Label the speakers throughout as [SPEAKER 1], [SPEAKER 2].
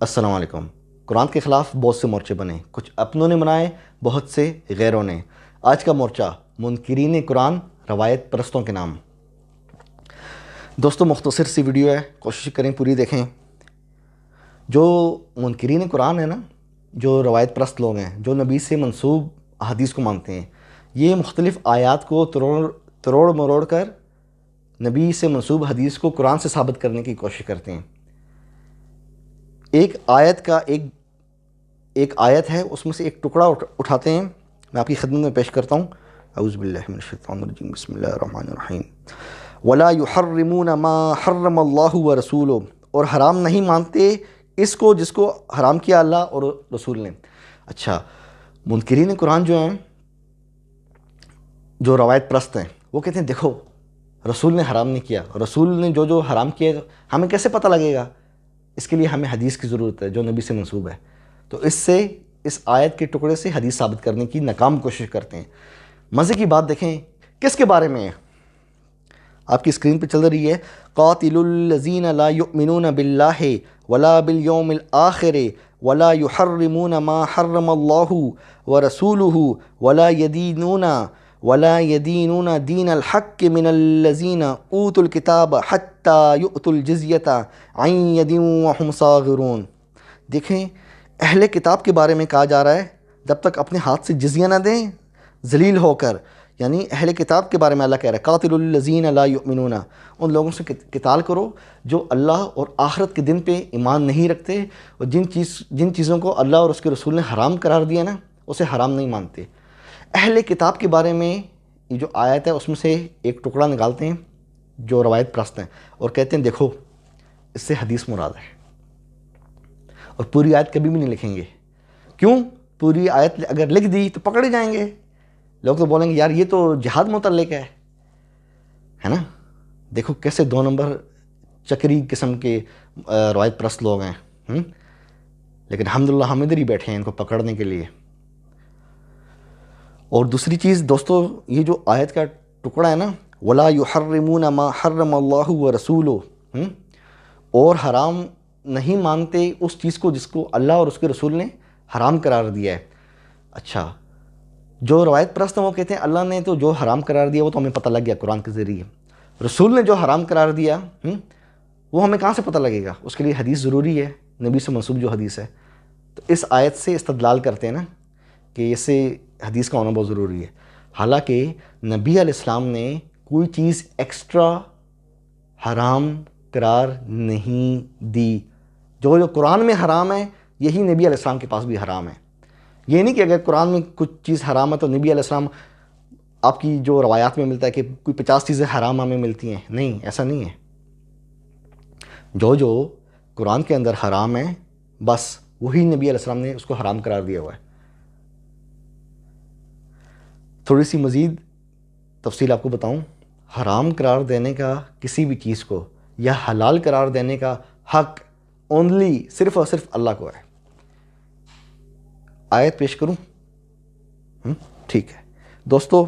[SPEAKER 1] السلام علیکم۔ قرآن کے خلاف بہت سے مورچے بنے، کچھ اپنوں نے بنائے، بہت سے غیروں نے۔ آج کا مورچہ منکرین قرآن روایت پرستوں کے نام۔ دوستو مختصر سی ویڈیو ہے، کوشش کریں پوری دیکھیں۔ جو منکرین قرآن ہیں نا، جو روایت پرست لوگ ہیں، جو نبی سے منسوب احادیث کو مانتے ہیں، یہ مختلف آیات کو تروڑ مروڑ کر نبی سے منسوب حدیث کو قرآن سے ثابت کرنے کی کوشش کرتے ہیں۔ ایک آیت ہے، اس میں سے ایک ٹکڑا اٹھاتے ہیں، میں آپ کی خدمت میں پیش کرتا ہوں۔ اعوذ باللہ من الشیطان الرجیم، بسم اللہ الرحمن الرحیم۔ وَلَا يُحَرِّمُونَ مَا حَرَّمَ اللَّهُ وَرَسُولُهُ، اور حرام نہیں مانتے اس کو جس کو حرام کیا اللہ اور رسول نے۔ اچھا، منکرین قرآن جو ہیں، جو روایت پرست ہیں، وہ کہتے ہیں دیکھو رسول نے حرام نہیں کیا، رسول نے جو حرام کیا ہمیں کیسے پتہ لگے گا؟ اس کے لیے ہمیں حدیث کی ضرورت ہے جو نبی سے منسوب ہے۔ تو اس آیت کے ٹکڑے سے حدیث ثابت کرنے کی ناکام کوشش کرتے ہیں۔ مزے کی بات دیکھیں کس کے بارے میں ہے، آپ کی اسکرین پہ چل رہی ہے۔ قاتل الذین لا یؤمنون باللہ ولا بالیوم الآخر ولا یحرمون ما حرم اللہ ورسولہ ولا يدينون دين الحق من الذين اوتوا الكتاب حتى يؤتوا الجزية عن يد وهم صاغرون۔ دیکھیں اہل کتاب کے بارے میں کہا جا رہا ہے جب تک اپنے ہاتھ سے جزیہ نہ دیں ذلیل ہو کر، یعنی اہل کتاب کے بارے میں اللہ کہہ رہا ہے قاتل الذین لا یؤمنون، ان لوگوں سے قتال کرو جو اللہ اور آخرت کے دن پہ ایمان نہیں رکھتے، اور جن چیزوں کو اللہ اور اس کے رسول نے حرام قرار دیا نا اسے حرام نہیں مانتے۔ اہل کتاب کے بارے میں یہ جو آیت ہے اس میں سے ایک ٹکڑا نکالتے ہیں جو روایت پرست ہیں اور کہتے ہیں دیکھو اس سے حدیث مراد ہے، اور پوری آیت کبھی بھی نہیں لکھیں گے۔ کیوں؟ پوری آیت اگر لکھ دی تو پکڑے جائیں گے، لوگ تو بولیں گے یار یہ تو جہاد متعلق ہے نا۔ دیکھو کیسے دو نمبر چکری قسم کے روایت پرست لوگ ہیں، لیکن الحمدللہ ہم ادھر ہی بیٹھے ہیں ان کو پکڑنے کے لیے۔ اور دوسری چیز دوستو، یہ جو آیت کا ٹکڑا ہے نا، وَلَا يُحَرِّمُونَ مَا حَرَّمَ اللَّهُ وَرَسُولُهُ، اور حرام نہیں مانتے اس چیز کو جس کو اللہ اور اس کے رسول نے حرام قرار دیا ہے۔ اچھا، جو روایت پرست ہیں وہ کہتے ہیں اللہ نے تو جو حرام قرار دیا وہ تو ہمیں پتہ لگ گیا قرآن کے ذریعے، رسول نے جو حرام قرار دیا وہ ہمیں کہاں سے پتہ لگے گا؟ اس کے لیے حدیث ضروری ہے، نبی سے منسوب جو حدیث ہے۔ تو اس آیت سے استدلال کرتے ہیں نا کہ اس سے حدیث کا ہونا بہت ضروری ہے، حالانکہ نبی علیہ السلام نے کوئی چیز ایکسٹرا حرام قرار نہیں دی۔ جو قرآن میں حرام ہے یہی نبی علیہ السلام کے پاس بھی حرام ہے۔ یہ نہیں کہ اگر قرآن میں کچھ چیز حرام ہے تو نبی علیہ السلام، آپ کی جو روایات میں ملتا ہے کہ کوئی 50 چیزیں حرام ہمیں ملتی ہیں، نہیں، ایسا نہیں ہے۔ جو قرآن کے اندر حرام ہے بس وہی نبی علیہ السلام نے اس کو حرام قرار دیا ہوا ہے۔ تھوڑی سی مزید تفصیل آپ کو بتاؤں، حرام قرار دینے کا کسی بھی چیز کو یا حلال قرار دینے کا حق اونلی صرف اور صرف اللہ کو ہے۔ آیت پیش کروں؟ ٹھیک ہے دوستو،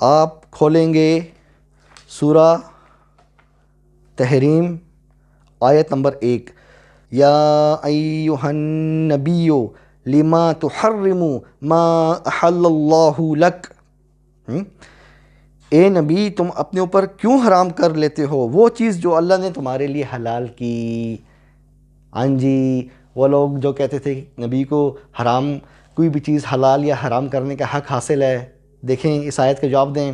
[SPEAKER 1] آپ کھولیں گے سورہ تحریم آیت نمبر 1، یا ایھا النبی لما تحرم ما احل اللہ لک، اے نبی تم اپنے اوپر کیوں حرام کر لیتے ہو وہ چیز جو اللہ نے تمہارے لیے حلال کی۔ ہاں جی، وہ لوگ جو کہتے تھے نبی کو حرام کوئی بھی چیز حلال یا حرام کرنے کا حق حاصل ہے، دیکھیں اس آیت کا جواب دیں۔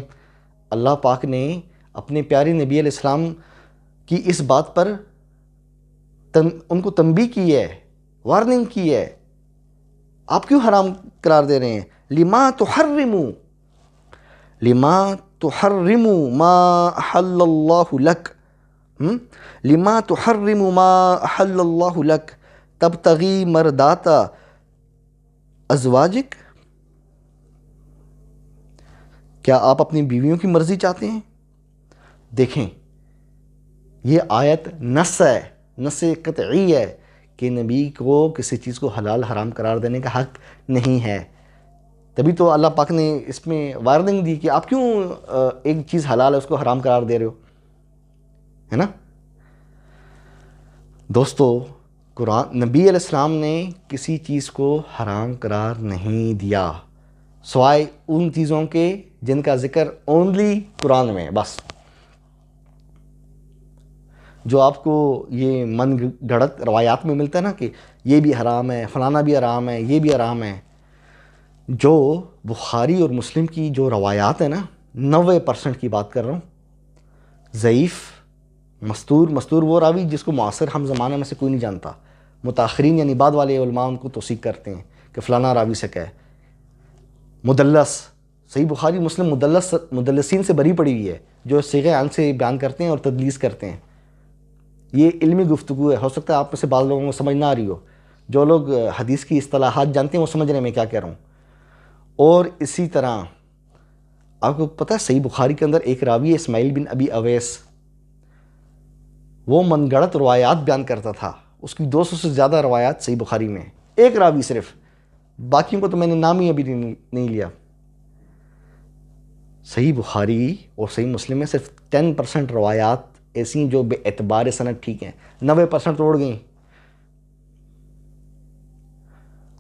[SPEAKER 1] اللہ پاک نے اپنے پیارے نبی علیہ السلام کی اس بات پر ان کو تنبیہ کی ہے، وارننگ کی ہے، آپ کیوں حرام قرار دے رہے ہیں؟ لما تحرم ما احل اللہ لک، لما تحرم ما احل اللہ لک تبتغی مرضات ازواجک، کیا آپ اپنی بیویوں کی مرضی چاہتے ہیں؟ دیکھیں یہ آیت نص ہے، نص قطعی ہے کہ نبی کو کسی چیز کو حلال حرام قرار دینے کا حق نہیں ہے۔ تبھی تو اللہ پاک نے اس میں وارننگ دی کہ آپ کیوں ایک چیز حلال ہے اس کو حرام قرار دے رہے ہو، ہے نا۔ دوستو قرآن نبی علیہ السلام نے کسی چیز کو حرام قرار نہیں دیا سوائے ان چیزوں کے جن کا ذکر اونلی قرآن میں ہے بس. جو آپ کو یہ من گھڑت روایات میں ملتا ہے نا کہ یہ بھی حرام ہے، فلانا بھی حرام ہے، یہ بھی حرام ہے، جو بخاری اور مسلم کی جو روایات ہیں نا 90% کی بات کر رہا ہوں، ضعیف، مستور وہ راوی جس کو معاصر ہم زمانہ میں سے کوئی نہیں جانتا. متاخرین یعنی بعد والے علماء ان کو توثیق کرتے ہیں کہ فلانا راوی سے کہے. مدلس، صحیح بخاری مسلم مدلسین سے بری پڑی ہوئی ہے جو صیغہ عن سے بیان کرتے ہیں اور تدلیس کرتے ہیں. یہ علمی گفتگو ہے، ہو سکتا ہے آپ میں سے بعض لوگوں کو سمجھ نہ آ رہی ہو. جو لوگ حدیث کی اصطلاحات جانتے ہیں وہ سمجھ رہے ہیں میں کیا کہہ رہا ہوں. اور اسی طرح آپ کو پتہ ہے صحیح بخاری کے اندر ایک راوی ہے اسماعیل بن ابی اویس، وہ من گھڑت روایات بیان کرتا تھا. اس کی 200 سے زیادہ روایات صحیح بخاری میں، ایک راوی صرف، باقیوں کو تو میں نے نام ہی ابھی نہیں لیا. صحیح بخاری اور صحیح مسلم میں صرف 10% روایات ایسی ہیں جو بے اعتبار سند ٹھیک ہیں، 90% توڑ گئیں.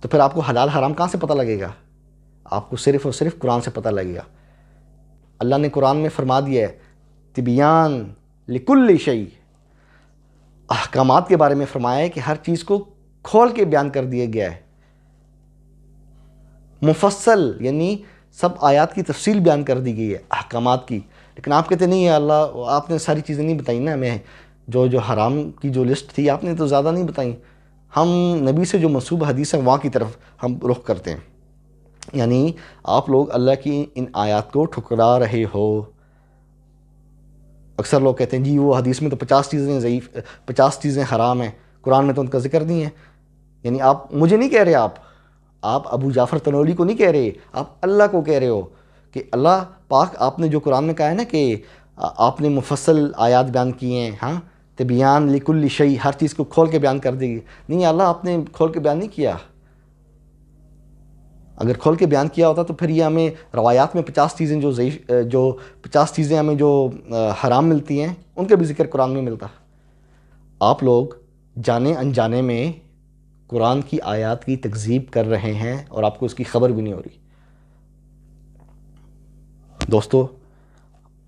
[SPEAKER 1] تو پھر آپ کو حلال حرام کہاں سے پتہ لگے گا؟ آپ کو صرف اور صرف قرآن سے پتہ لگے گا. اللہ نے قرآن میں فرما دیا ہے تبیان لکل شیء، احکامات کے بارے میں فرمایا ہے کہ ہر چیز کو کھول کے بیان کر دیا گیا ہے، مفصل، یعنی سب آیات کی تفصیل بیان کر دی گئی ہے احکامات کی. لیکن آپ کہتے نہیں ہے اللہ آپ نے ساری چیزیں نہیں بتائیں نا ہمیں، جو حرام کی جو لسٹ تھی آپ نے تو زیادہ نہیں بتائیں. ہم نبی سے جو منسوب حدیث ہیں وہاں کی طرف ہم رخ کرتے ہیں. یعنی آپ لوگ اللہ کی ان آیات کو ٹھکرا رہے ہو. اکثر لوگ کہتے ہیں جی وہ حدیث میں تو 50 چیزیں ضعیف، 50 چیزیں حرام ہیں، قرآن میں تو ان کا ذکر نہیں ہے. یعنی آپ مجھے نہیں کہہ رہے، آپ ابو جعفر تنولی کو نہیں کہہ رہے، آپ اللہ کو کہہ رہے ہو کہ اللہ پاک آپ نے جو قرآن میں کہا ہے نا کہ آپ نے مفصل آیات بیان کی ہیں، ہاں تبیان لکل شیء، ہر چیز کو کھول کے بیان کر دے گی. نہیں اللہ آپ نے کھول کے بیان نہیں کیا. اگر کھول کے بیان کیا ہوتا تو پھر یہ ہمیں روایات میں 50 چیزیں جو 50 چیزیں ہمیں جو حرام ملتی ہیں ان کا بھی ذکر قرآن میں ملتا. آپ لوگ جانے انجانے میں قرآن کی آیات کی تکذیب کر رہے ہیں اور آپ کو اس کی خبر بھی نہیں ہو رہی. دوستو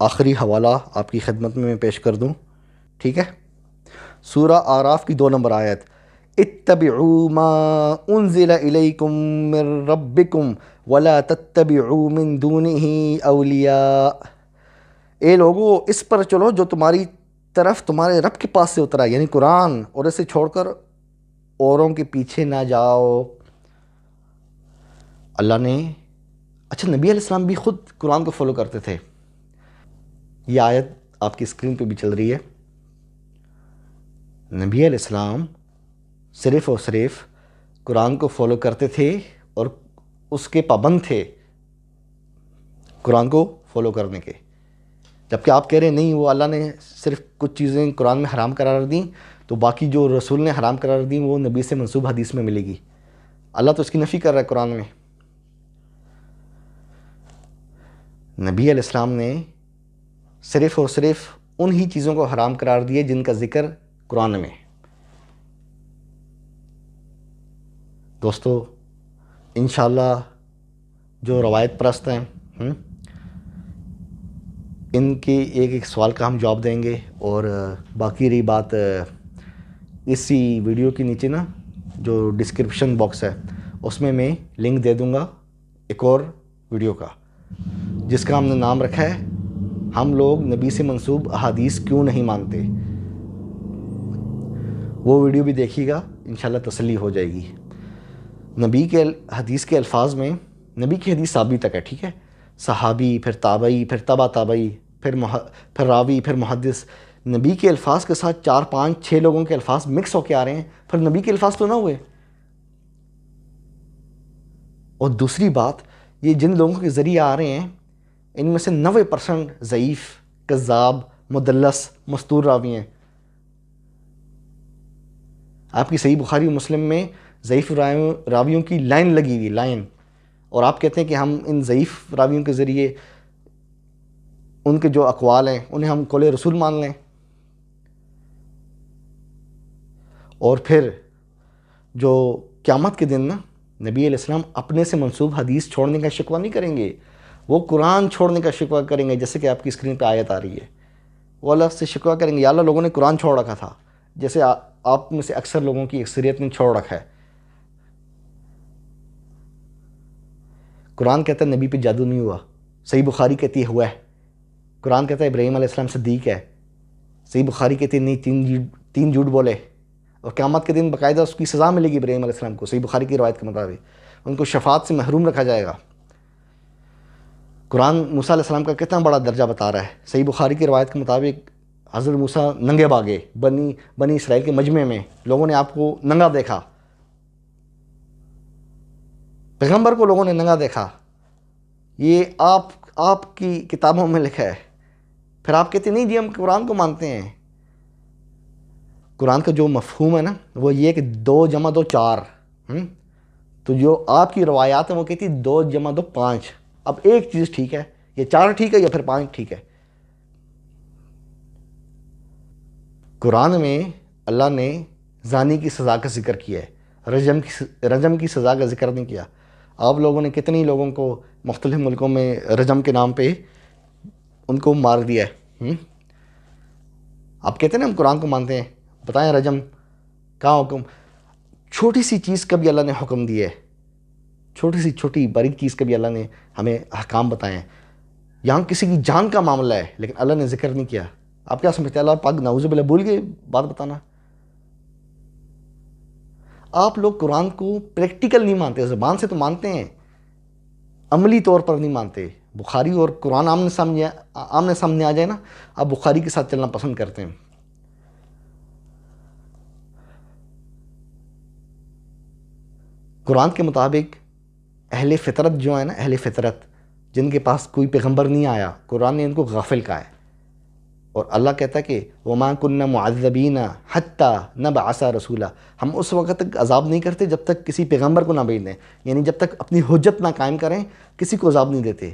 [SPEAKER 1] آخری حوالہ آپ کی خدمت میں پیش کر دوں، ٹھیک ہے؟ سورہ اعراف کی 2 نمبر آیت، اتبعوا ما انزل الیکم من ربکم ولا تتبعوا من دونه اولیاء. اے لوگو اس پر چلو جو تمہاری طرف تمہارے رب کے پاس سے اترا، یعنی قرآن، اور اسے چھوڑ کر اوروں کے پیچھے نہ جاؤ. اللہ نے اچھا نبی علیہ السلام بھی خود قرآن کو فالو کرتے تھے. یہ آیت آپ کی اسکرین پہ بھی چل رہی ہے. نبی علیہ السلام صرف اور صرف قرآن کو فالو کرتے تھے اور اس کے پابند تھے قرآن کو فالو کرنے کے. جبکہ آپ کہہ رہے ہیں نہیں وہ اللہ نے صرف کچھ چیزیں قرآن میں حرام قرار دیں تو باقی جو رسول نے حرام قرار دیں وہ نبی سے منسوب حدیث میں ملے گی. اللہ تو اس کی نفی کر رہا ہے قرآن میں. نبی علیہ السلام نے صرف اور صرف انہی چیزوں کو حرام قرار دیے جن کا ذکر قرآن میں. دوستو انشاءاللہ جو روایت پرست ہیں ان کے ایک ایک سوال کا ہم جواب دیں گے. اور باقی رہی بات اسی ویڈیو کے نیچے نا جو ڈسکرپشن باکس ہے اس میں لنک دے دوں گا ایک اور ویڈیو کا جس کا ہم نے نام رکھا ہے ہم لوگ نبی سے منسوب احادیث کیوں نہیں مانتے. وہ ویڈیو بھی دیکھیے گا انشاءاللہ تسلی ہو جائے گی. نبی کے حدیث کے الفاظ میں نبی کی حدیث صحابی تک ہے، ٹھیک ہے؟ صحابی، پھر تابعی، پھر تبع تابعی، پھر راوی، پھر محدث. نبی کے الفاظ کے ساتھ 4 5 6 لوگوں کے الفاظ مکس ہو کے آ رہے ہیں، پھر نبی کے الفاظ تو نہ ہوئے. اور دوسری بات یہ جن لوگوں کے ذریعے آ رہے ہیں ان میں سے 90% ضعیف، کذاب، مدلس، مستور راوی ہیں. آپ کی صحیح بخاری و مسلم میں ضعیف راویوں کی لائن لگی ہوئی، لائن، اور آپ کہتے ہیں کہ ہم ان ضعیف راویوں کے ذریعے ان کے جو اقوال ہیں انہیں ہم قول رسول مان لیں. اور پھر جو قیامت کے دن نا نبی علیہ السلام اپنے سے منسوب حدیث چھوڑنے کا شکوہ نہیں کریں گے، وہ قرآن چھوڑنے کا شکوہ کریں گے، جیسے کہ آپ کی اسکرین پہ آیت آ رہی ہے، وہ اللہ سے شکوہ کریں گے، یا اللہ لوگوں نے قرآن چھوڑ رکھا تھا، جیسے آپ میں سے اکثر لوگوں کی اکثریت نے چھوڑ رکھا ہے۔ قرآن کہتا ہے نبی پہ جادو نہیں ہوا، صحیح بخاری کہتی ہے ہوا ہے۔ قرآن کہتا ہے ابراہیم علیہ السلام صدیق ہے، صحیح بخاری کہتی ہے نہیں، تین جھوٹ بولے، اور قیامت کے دن باقاعدہ اس کی سزا ملے گی ابراہیم علیہ السلام کو، صحیح بخاری کی روایت کے مطابق ان کو شفاعت سے محروم رکھا جائے گا۔ قرآن موسیٰ علیہ السلام کا کتنا بڑا درجہ بتا رہا ہے، صحیح بخاری کی روایت کے مطابق حضرت موسیٰ ننگے بھاگے، بنی اسرائیل کے مجمع میں لوگوں نے آپ کو ننگا دیکھا، پیغمبر کو لوگوں نے ننگا دیکھا، یہ آپ کی کتابوں میں لکھا ہے، پھر آپ کہتے نہیں جی ہم قرآن کو مانتے ہیں۔ قرآن کا جو مفہوم ہے نا وہ یہ کہ 2 + 2 4، تو جو آپ کی روایات ہیں وہ کہتی 2 + 2 5۔ اب ایک چیز ٹھیک ہے، یہ 4 ٹھیک ہے یا پھر 5 ٹھیک ہے؟ قرآن میں اللہ نے زانی کی سزا کا ذکر کیا ہے، رجم کی سزا کا ذکر نہیں کیا۔ آپ لوگوں نے کتنی لوگوں کو مختلف ملکوں میں رجم کے نام پہ ان کو مار دیا ہے۔ آپ کہتے ہیں نا ہم قرآن کو مانتے ہیں، بتائیں رجم کہاں حکم؟ چھوٹی سی چیز کا بھی اللہ نے حکم دیا ہے، چھوٹی باریک چیز کا بھی اللہ نے ہمیں احکام بتائے ہیں۔ یہاں کسی کی جان کا معاملہ ہے لیکن اللہ نے ذکر نہیں کیا۔ آپ کیا سمجھتے ہیں اللہ پاک نعوذ باللہ بھول گئے بات بتانا؟ آپ لوگ قرآن کو پریکٹیکل نہیں مانتے، زبان سے تو مانتے ہیں، عملی طور پر نہیں مانتے۔ بخاری اور قرآن آمنے سامنے آ جائے نا، آپ بخاری کے ساتھ چلنا پسند کرتے ہیں۔ قرآن کے مطابق اہل فطرت جو ہے نا، اہل فطرت جن کے پاس کوئی پیغمبر نہیں آیا، قرآن نے ان کو غافل کہا ہے، اور اللہ کہتا ہے کہ وَمَا كُنَّا مُعَذِّبِينَ حَتَّى نَبْعَثَ رَسُولًا، ہم اس وقت تک عذاب نہیں کرتے جب تک کسی پیغمبر کو نہ بھیج دیں، یعنی جب تک اپنی حجت نہ قائم کریں کسی کو عذاب نہیں دیتے۔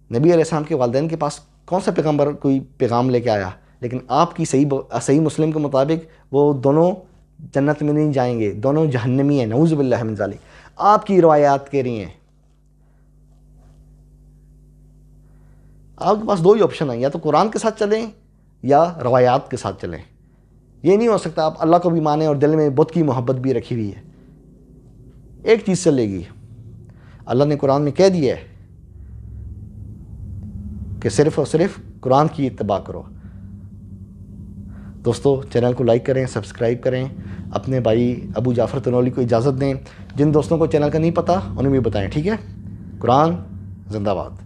[SPEAKER 1] نبی علیہ السلام کے والدین کے پاس کون سا پیغمبر کوئی پیغام لے کے آیا؟ لیکن آپ کی صحیح مسلم کے مطابق وہ دونوں جنت میں نہیں جائیں گے، دونوں جہنمی ہیں، نعوذ باللہ من ذالک۔ آپ کی روایات کہہ رہی ہیں۔ آپ کے پاس 2 ہی آپشن ہیں، یا تو قرآن کے ساتھ چلیں یا روایات کے ساتھ چلیں۔ یہ نہیں ہو سکتا آپ اللہ کو بھی مانیں اور دل میں بت کی محبت بھی رکھی ہوئی ہے۔ ایک چیز چلے گی، اللہ نے قرآن میں کہہ دیا ہے کہ صرف اور صرف قرآن کی اتباع کرو۔ دوستو چینل کو لائک کریں، سبسکرائب کریں، اپنے بھائی ابو جعفر تنولی کو اجازت دیں، جن دوستوں کو چینل کا نہیں پتہ انہیں بھی بتائیں، ٹھیک ہے؟ قرآن زندہ باد۔